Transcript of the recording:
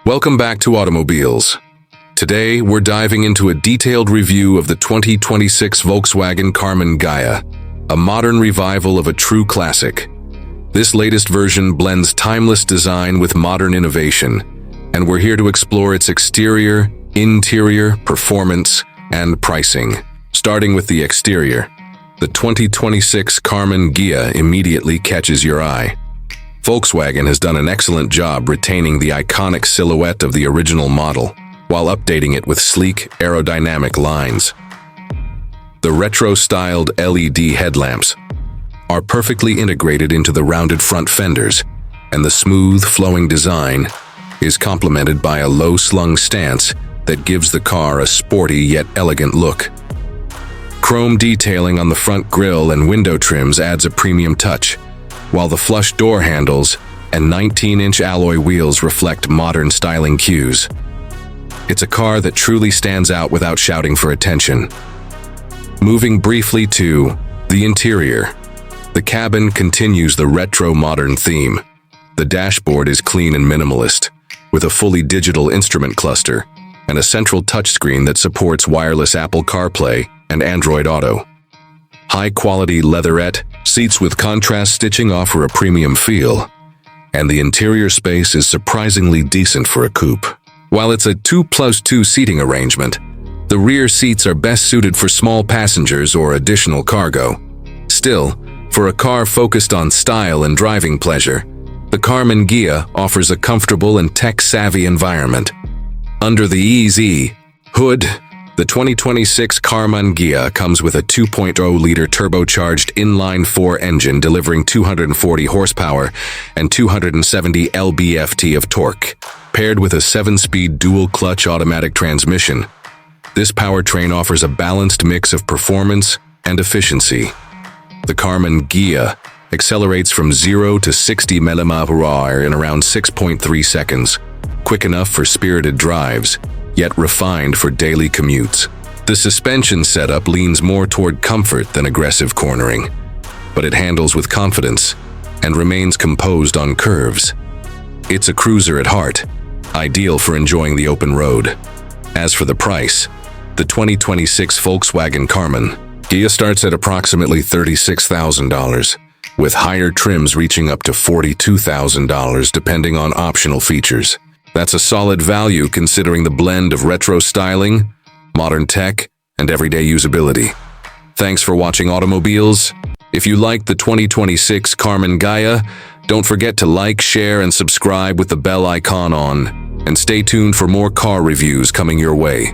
Welcome back to Automobiles. Today, we're diving into a detailed review of the 2026 Volkswagen Karmann Ghia, a modern revival of a true classic. This latest version blends timeless design with modern innovation, and we're here to explore its exterior, interior, performance, and pricing. Starting with the exterior, the 2026 Karmann Ghia immediately catches your eye. Volkswagen has done an excellent job retaining the iconic silhouette of the original model, while updating it with sleek, aerodynamic lines. The retro-styled LED headlamps are perfectly integrated into the rounded front fenders, and the smooth, flowing design is complemented by a low-slung stance that gives the car a sporty yet elegant look. Chrome detailing on the front grille and window trims adds a premium touch, while the flush door handles and 19-inch alloy wheels reflect modern styling cues. It's a car that truly stands out without shouting for attention. Moving briefly to the interior, the cabin continues the retro-modern theme. The dashboard is clean and minimalist, with a fully digital instrument cluster and a central touchscreen that supports wireless Apple CarPlay and Android Auto. High-quality leatherette seats with contrast stitching offer a premium feel, and the interior space is surprisingly decent for a coupe. While it's a 2+2 seating arrangement, the rear seats are best suited for small passengers or additional cargo. Still, for a car focused on style and driving pleasure, the Karmann Ghia offers a comfortable and tech-savvy environment. Under the EZ hood, the 2026 Karmann Ghia comes with a 2.0-liter turbocharged inline-4 engine delivering 240 horsepower and 270 lb-ft of torque, paired with a 7-speed dual-clutch automatic transmission. This powertrain offers a balanced mix of performance and efficiency. The Karmann Ghia accelerates from 0 to 60 mph in around 6.3 seconds, quick enough for spirited drives, yet refined for daily commutes. The suspension setup leans more toward comfort than aggressive cornering, but it handles with confidence and remains composed on curves. It's a cruiser at heart, ideal for enjoying the open road. As for the price, the 2026 Volkswagen Karmann Ghia starts at approximately $36,000, with higher trims reaching up to $42,000 depending on optional features. That's a solid value considering the blend of retro styling, modern tech, and everyday usability. Thanks for watching Automobiles. If you liked the 2026 Karmann Ghia, don't forget to like, share, and subscribe with the bell icon on. And stay tuned for more car reviews coming your way.